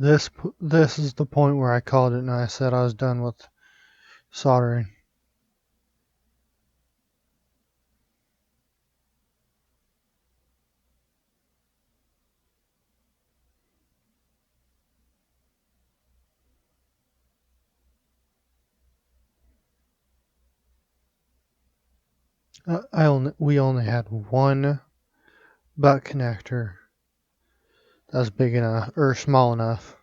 This is the point where I called it and I said I was done with soldering. We only had one butt connector that was big enough or small enough.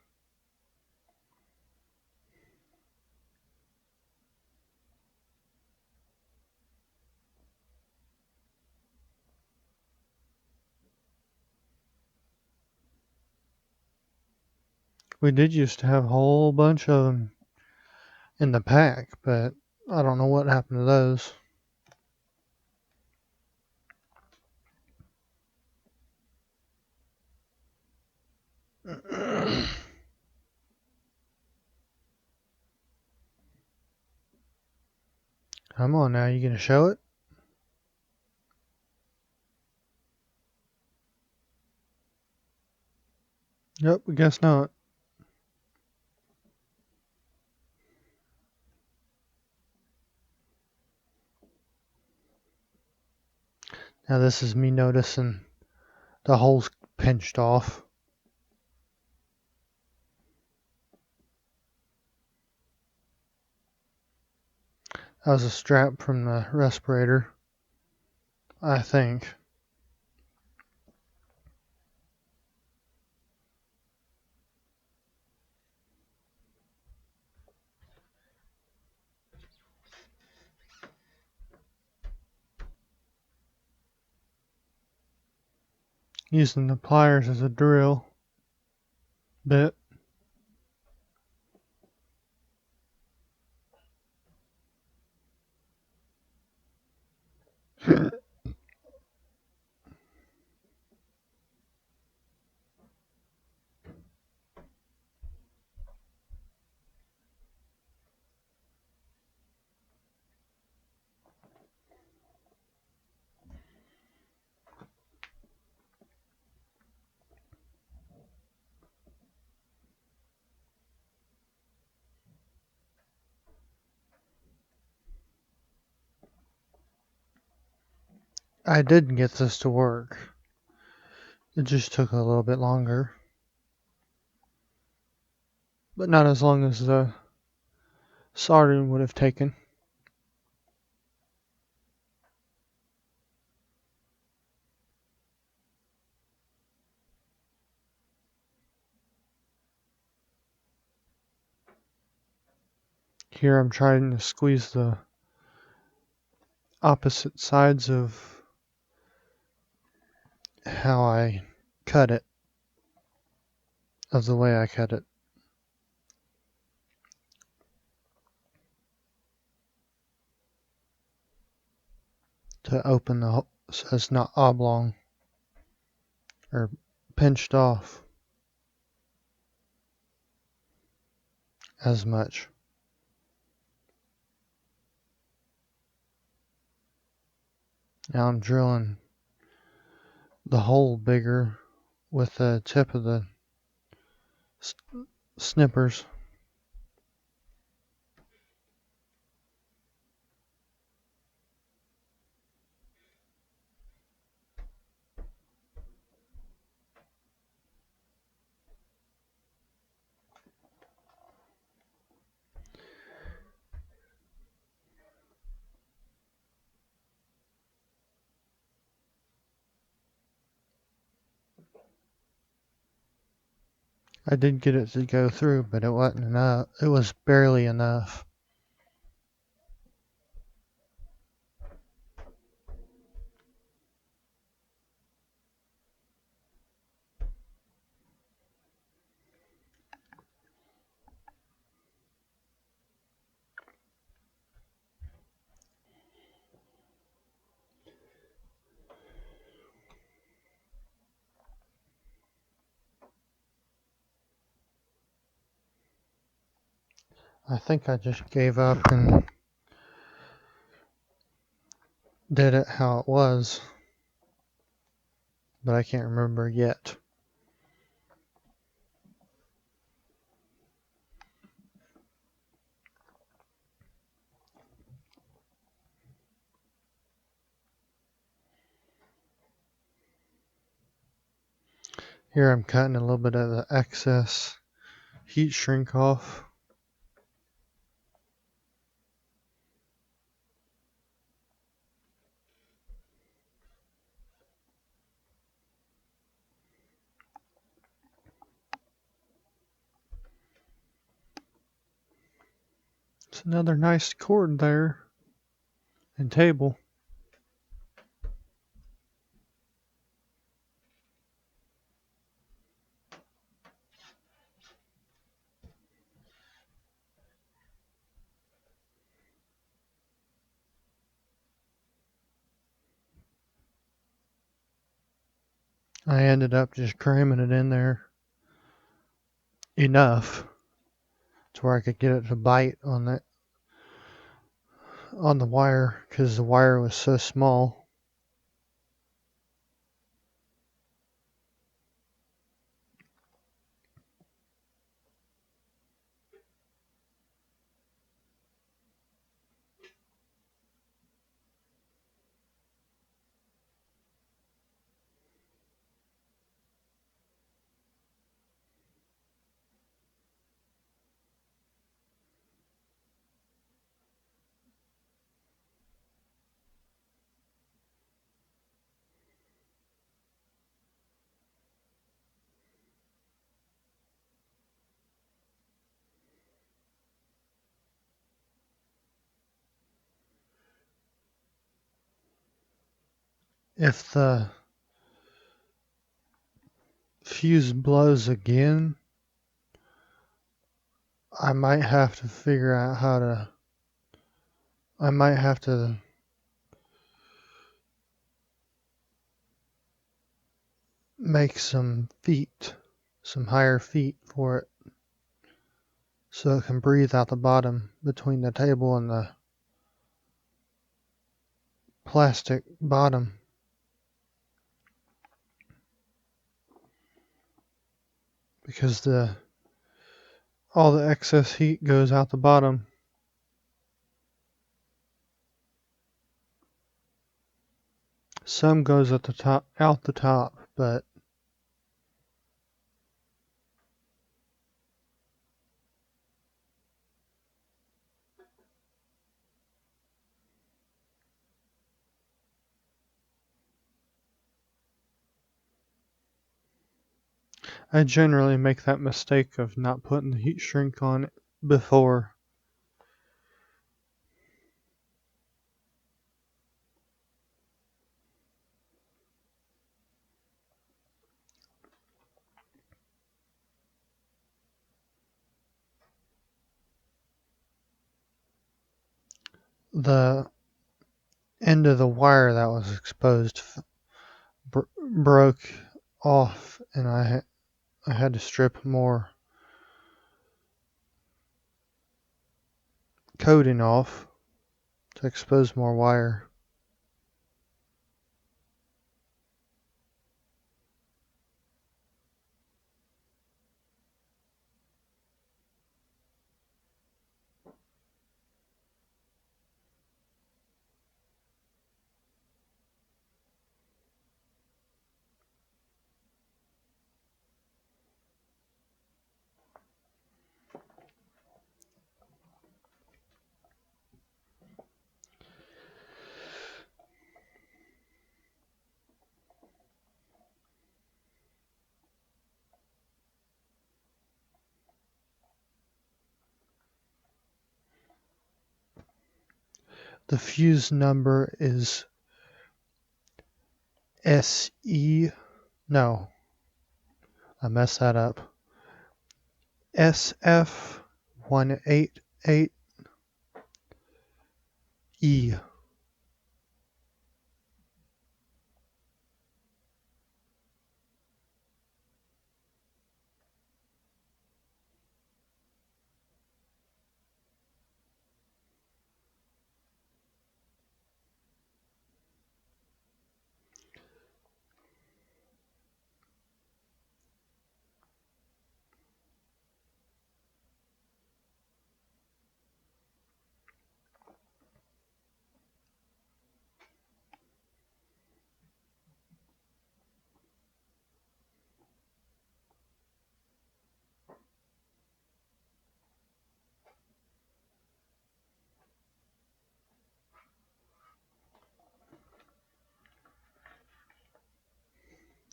We did used to have a whole bunch of them in the pack, but I don't know what happened to those. Come on now, you gonna show it? Yep, I guess not. Now this is me noticing the hole's pinched off. That was a strap from the respirator, I think. Using the pliers as a drill bit. I did get this to work. It just took a little bit longer. But not as long as the soldering would have taken. Here I'm trying to squeeze the opposite sides of how I cut it, of the way I cut it, to open the hole so it's not oblong or pinched off as much. Now I'm drilling the hole bigger with the tip of the snippers. I did get it to go through, but it wasn't enough. It was barely enough. I think I just gave up and did it how it was, but I can't remember yet. Here I'm cutting a little bit of the excess heat shrink off. It's another nice cord there and table. I ended up just cramming it in there enough to where I could get it to bite on the wire because the wire was so small. If the fuse blows again, I might have to figure out how to. I might have to make some feet, some higher feet for it, so it can breathe out the bottom between the table and the plastic bottom. Because all the excess heat goes out the bottom. Some goes at the top, out the top, but I generally make that mistake of not putting the heat shrink on before. The end of the wire that was exposed broke off, and I had to strip more coating off to expose more wire. The fuse number is SE. No, I messed that up. SF188E.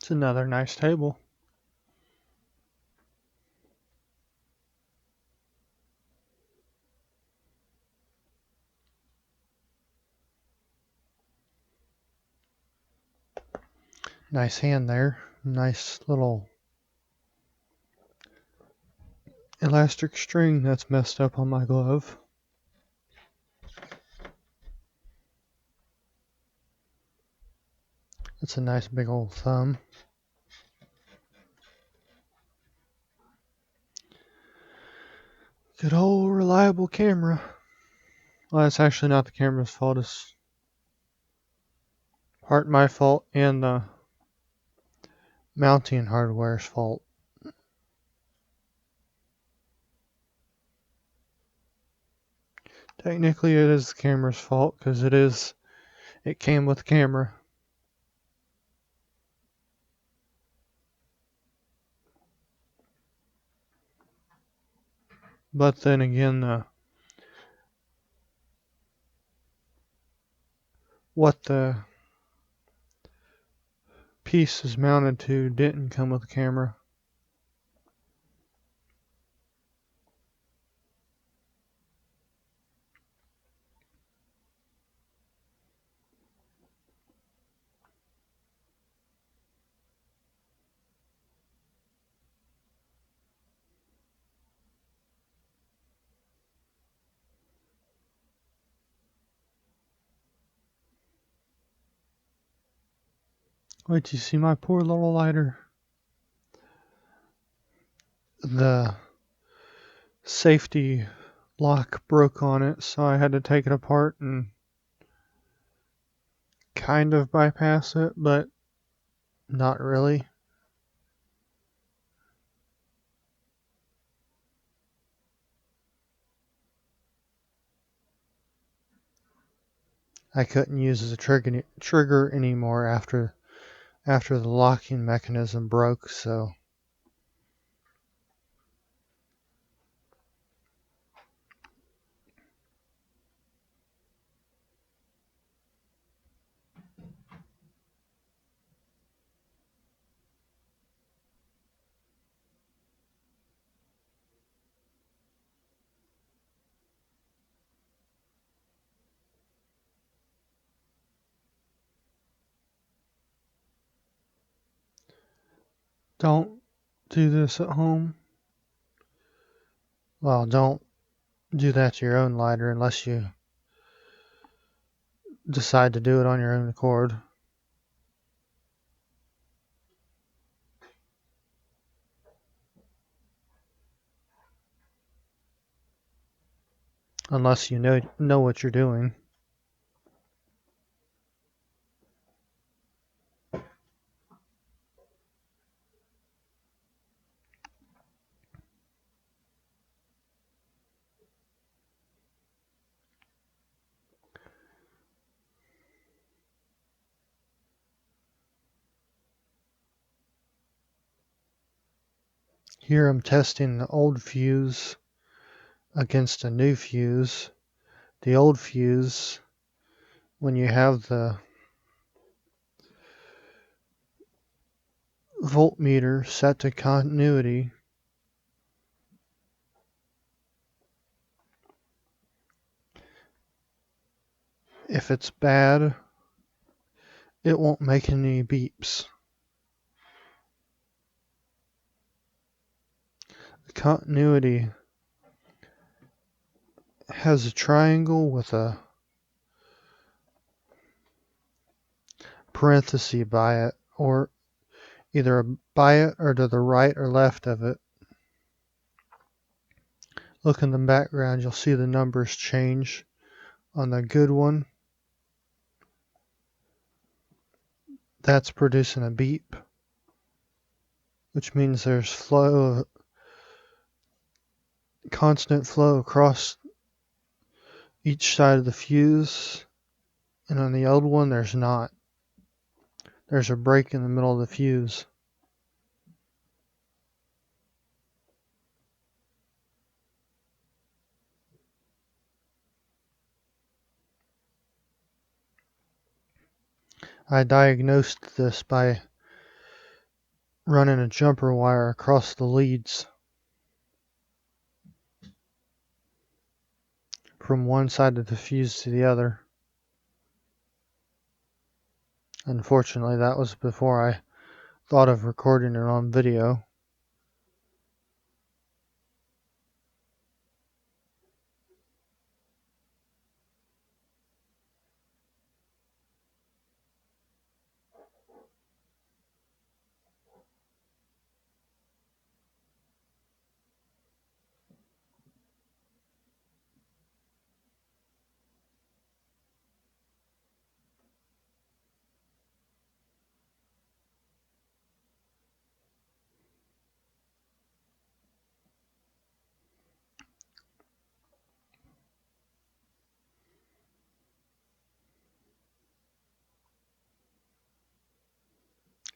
It's another nice table. Nice hand there. Nice little elastic string that's messed up on my glove. It's a nice big old thumb. Good old reliable camera. Well, it's actually not the camera's fault. It's part my fault and the mounting hardware's fault. Technically, it is the camera's fault because it came with the camera. But then again, what the piece is mounted to didn't come with the camera. Wait, you see my poor little lighter? The safety lock broke on it, so I had to take it apart and kind of bypass it, but not really. I couldn't use the trigger anymore after the locking mechanism broke, so don't do this at home. Well, don't do that to your own lighter unless you decide to do it on your own accord. Unless you know what you're doing. Here I'm testing the old fuse against a new fuse. The old fuse, when you have the voltmeter set to continuity, if it's bad, it won't make any beeps. The continuity has a triangle with a parenthesis by it, or either by it or to the right or left of it. Look in the background, you'll see the numbers change. On the good one, that's producing a beep, which means there's constant flow across each side of the fuse, and on the old one there's not. There's a break in the middle of the fuse. I diagnosed this by running a jumper wire across the leads from one side of the fuse to the other. Unfortunately, that was before I thought of recording it on video.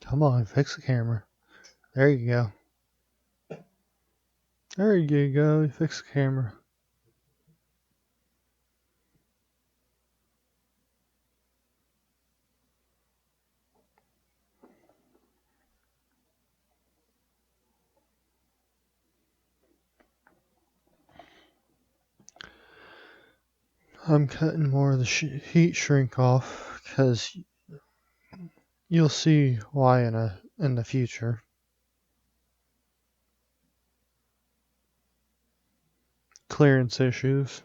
Come on, fix the camera. There you go. There you go. You fix the camera. I'm cutting more of the heat shrink off because you'll see why in the future. Clearance issues.